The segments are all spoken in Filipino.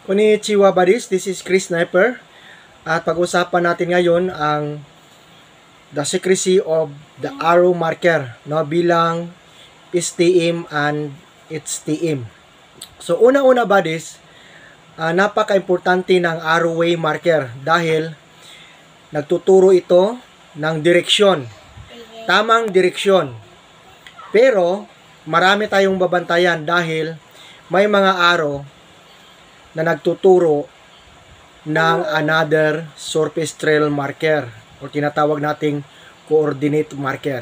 Konnichiwa buddies, this is Chris Sniper at pag-usapan natin ngayon ang the secrecy of the arrow marker bilang STM and HTM. So una-una buddies, napaka-importante ng arrowway marker dahil nagtuturo ito ng direksyon, tamang direksyon. Pero marami tayong babantayan dahil may mga arrow na nagtuturo ng another surface trail marker o tinatawag nating coordinate marker.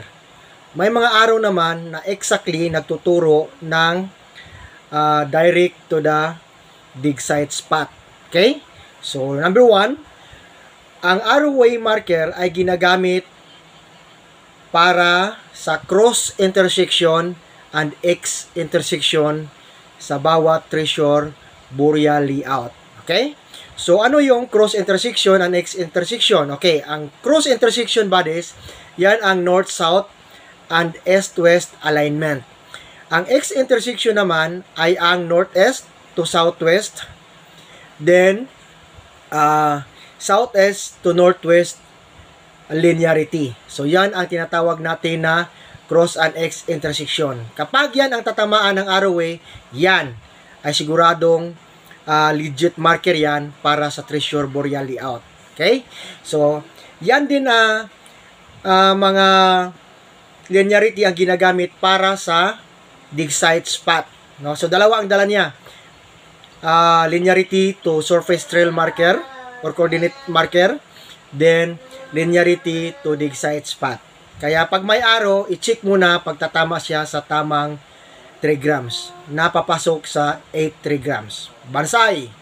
May mga arrow naman na exactly nagtuturo ng direct to the dig site spot. Okay? So, number 1, ang arrowway marker ay ginagamit para sa cross intersection and X intersection sa bawat treasure boreal layout. Okay? So, ano yung cross intersection and X intersection? Okay, ang cross intersection buddies, yan ang north-south and east-west alignment. Ang X intersection naman ay ang northeast to southwest, then southeast to northwest linearity. So, yan ang tinatawag natin na cross and X intersection. Kapag yan ang tatamaan ng arrowway, yan ay siguradong legit marker yan para sa treasure boreal layout. Okay? So, yan din mga linearity ang ginagamit para sa dig site spot. No? So, dalawa ang dala niya. Linearity to surface trail marker or coordinate marker, then linearity to dig site spot. Kaya pag may arrow, i-check muna pagtatama siya sa tamang 3 grams. Napapasok sa 8 3 grams. Bansay!